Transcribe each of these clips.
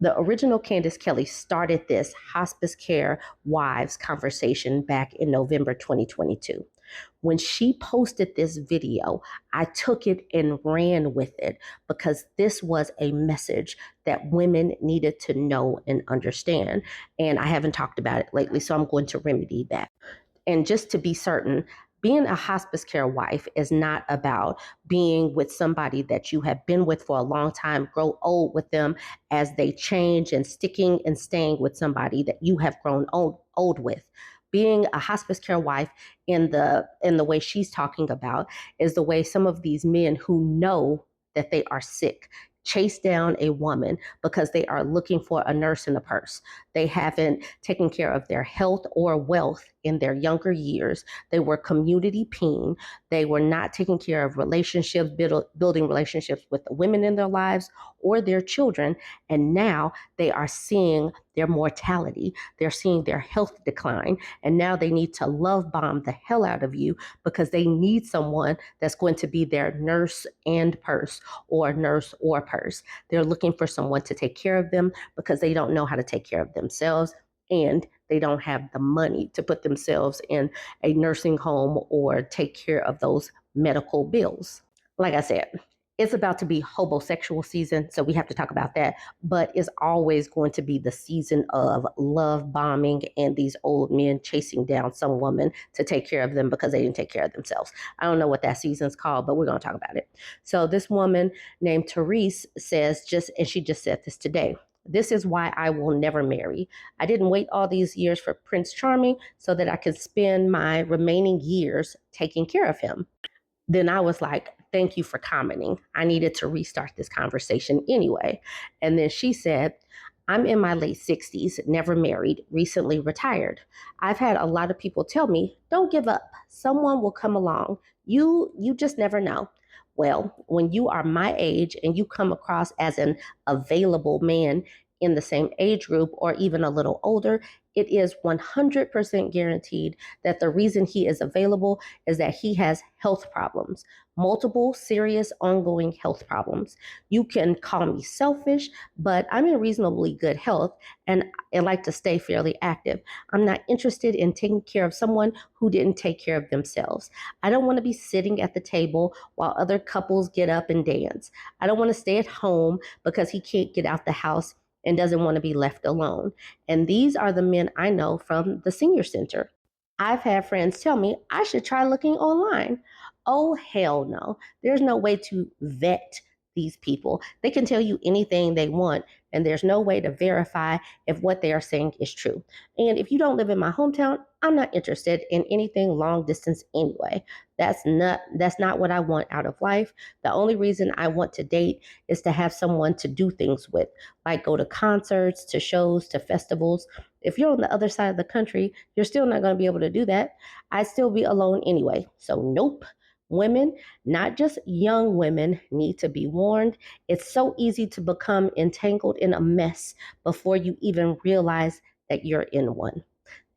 The original Candace Kelly started this hospice care wives conversation back in November 2022. When she posted this video, I took it and ran with it because this was a message that women needed to know and understand. And I haven't talked about it lately, so I'm going to remedy that. And just to be certain, being a hospice care wife is not about being with somebody that you have been with for a long time, grow old with them as they change, and sticking and staying with somebody that you have grown old with. Being a hospice care wife in the way she's talking about is the way some of these men who know that they are sick chase down a woman because they are looking for a nurse in a purse. They haven't taken care of their health or wealth in their younger years. They were community peen. They were not taking care of relationships, building relationships with the women in their lives or their children. And now they are seeing their mortality. They're seeing their health decline. And now they need to love bomb the hell out of you because they need someone that's going to be their nurse and purse, or nurse or purse. They're looking for someone to take care of them because they don't know how to take care of themselves, and they don't have the money to put themselves in a nursing home or take care of those medical bills. Like I said, it's about to be homosexual season, so we have to talk about that. But it's always going to be the season of love bombing and these old men chasing down some woman to take care of them because they didn't take care of themselves. I don't know what that season's called, but we're going to talk about it. So this woman named Therese says, and she just said this today. This is why I will never marry. I didn't wait all these years for Prince Charming so that I could spend my remaining years taking care of him. Then I was like, thank you for commenting. I needed to restart this conversation anyway. And then she said, I'm in my late 60s, never married, recently retired. I've had a lot of people tell me, don't give up. Someone will come along. You just never know. Well, when you are my age and you come across as an available man in the same age group or even a little older, it is 100% guaranteed that the reason he is available is that he has health problems, multiple serious ongoing health problems. You can call me selfish, but I'm in reasonably good health and I like to stay fairly active. I'm not interested in taking care of someone who didn't take care of themselves. I don't want to be sitting at the table while other couples get up and dance. I don't want to stay at home because he can't get out the house and doesn't want to be left alone. And these are the men I know from the senior center. I've had friends tell me I should try looking online. Oh, hell no. There's no way to vet these people. They can tell you anything they want, and there's no way to verify if what they are saying is true. And if you don't live in my hometown, I'm not interested in anything long distance anyway. That's not what I want out of life. The only reason I want to date is to have someone to do things with, like go to concerts, to shows, to festivals. If you're on the other side of the country, you're still not going to be able to do that. I'd still be alone anyway. So, nope. Women, not just young women, need to be warned. It's so easy to become entangled in a mess before you even realize that you're in one.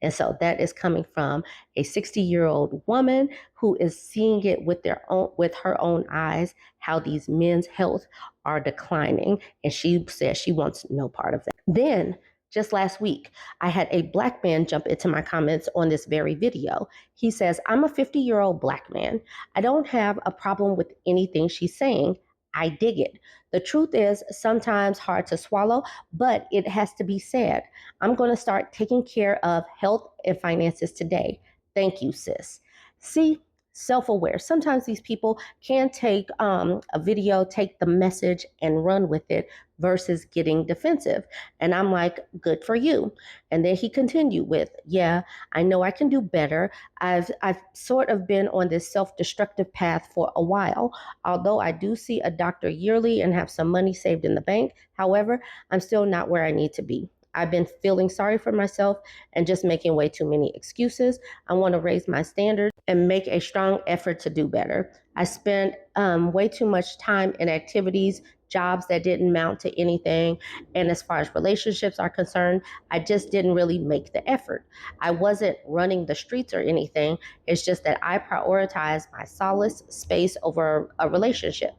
And so that is coming from a 60-year-old woman who is seeing it with her own eyes, how these men's health are declining. And she says she wants no part of that. Then just last week, I had a black man jump into my comments on this very video. He says, I'm a 50-year-old black man. I don't have a problem with anything she's saying. I dig it. The truth is sometimes hard to swallow, but it has to be said. I'm going to start taking care of health and finances today. Thank you, sis. See, self-aware. Sometimes these people can take a video, take the message and run with it versus getting defensive. And I'm like, good for you. And then he continued with, yeah, I know I can do better. I've sort of been on this self-destructive path for a while. Although I do see a doctor yearly and have some money saved in the bank. However, I'm still not where I need to be. I've been feeling sorry for myself and just making way too many excuses. I want to raise my standards and make a strong effort to do better. I spent way too much time in activities, jobs that didn't amount to anything. And as far as relationships are concerned, I just didn't really make the effort. I wasn't running the streets or anything. It's just that I prioritized my solace space over a relationship.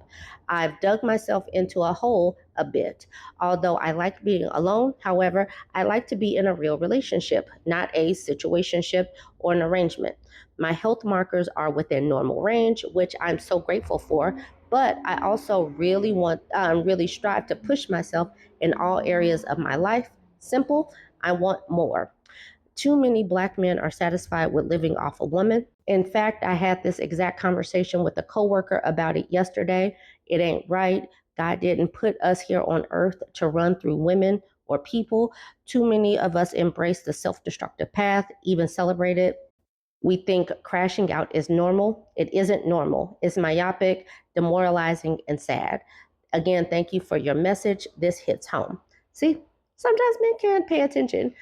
I've dug myself into a hole a bit. Although I like being alone, however, I like to be in a real relationship, not a situationship or an arrangement. My health markers are within normal range, which I'm so grateful for. But I also really strive to push myself in all areas of my life. Simple, I want more. Too many black men are satisfied with living off a woman. In fact, I had this exact conversation with a coworker about it yesterday. It ain't right. God didn't put us here on earth to run through women or people. Too many of us embrace the self destructive path, even celebrate it. We think crashing out is normal. It isn't normal. It's myopic, demoralizing, and sad. Again, thank you for your message. This hits home. See, sometimes men can't pay attention.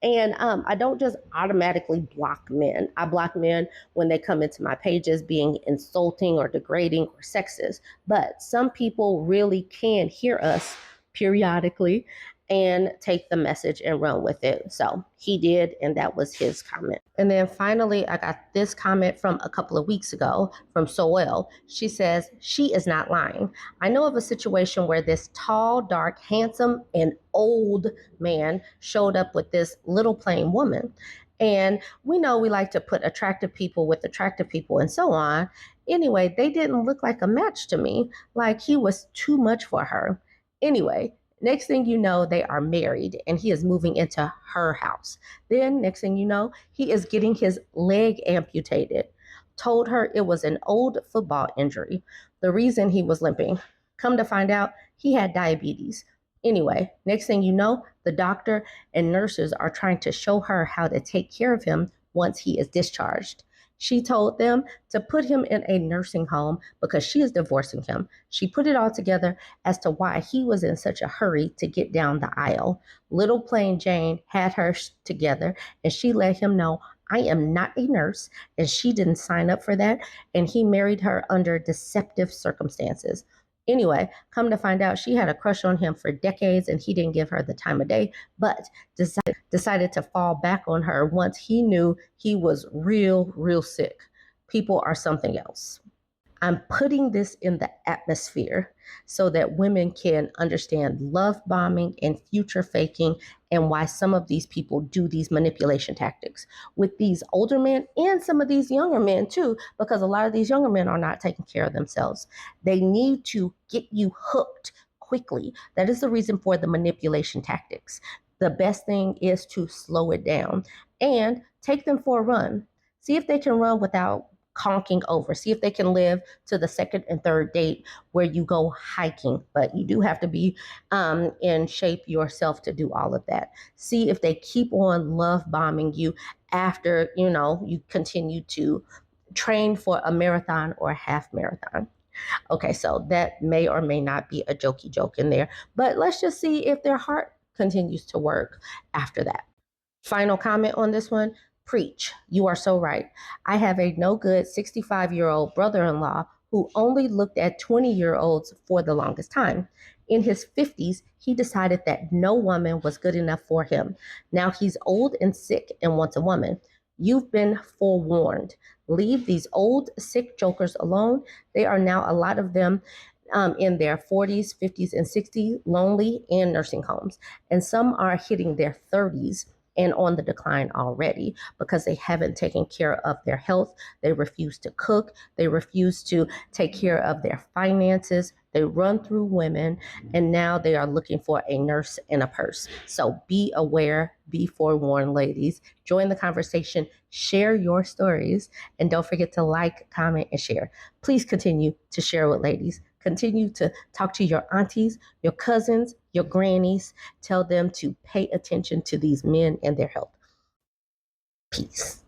And I don't just automatically block men. I block men when they come into my pages being insulting or degrading or sexist. But some people really can hear us periodically and take the message and run with it. So he did, and that was his comment. And then finally, I got this comment from a couple of weeks ago from Soel. She says, she is not lying. I know of a situation where this tall, dark, handsome, and old man showed up with this little plain woman. And we know we like to put attractive people with attractive people and so on. Anyway, they didn't look like a match to me, like he was too much for her. Anyway, next thing you know, they are married and he is moving into her house. Then, next thing you know, he is getting his leg amputated. Told her it was an old football injury. The reason he was limping. Come to find out, he had diabetes. Anyway, next thing you know, the doctor and nurses are trying to show her how to take care of him once he is discharged. She told them to put him in a nursing home because she is divorcing him. She put it all together as to why he was in such a hurry to get down the aisle. Little plain Jane had her together and she let him know, I am not a nurse, and she didn't sign up for that, and he married her under deceptive circumstances. Anyway, come to find out, she had a crush on him for decades and he didn't give her the time of day, but decided to fall back on her once he knew he was real sick. People are something else. I'm putting this in the atmosphere so that women can understand love bombing and future faking and why some of these people do these manipulation tactics with these older men and some of these younger men too, because a lot of these younger men are not taking care of themselves. They need to get you hooked quickly. That is the reason for the manipulation tactics. The best thing is to slow it down and take them for a run. See if they can run without conking over. See if they can live to the second and third date where you go hiking, but you do have to be in shape yourself to do all of that. See if they keep on love bombing you after, you continue to train for a marathon or a half marathon. Okay, so that may or may not be a jokey joke in there, but let's just see if their heart continues to work after that. Final comment on this one. Preach. You are so right. I have a no good 65-year-old brother in law who only looked at 20-year-olds for the longest time. In his 50s, he decided that no woman was good enough for him. Now he's old and sick and wants a woman. You've been forewarned. Leave these old, sick jokers alone. They are now, a lot of them, in their 40s, 50s, and 60s, lonely in nursing homes. And some are hitting their 30s and on the decline already because they haven't taken care of their health. They refuse to cook. They refuse to take care of their finances. They run through women, and now they are looking for a nurse and a purse. So be aware, be forewarned, ladies. Join the conversation, share your stories, and don't forget to like, comment, and share. Please continue to share with ladies. Continue to talk to your aunties, your cousins, your grannies. Tell them to pay attention to these men and their health. Peace.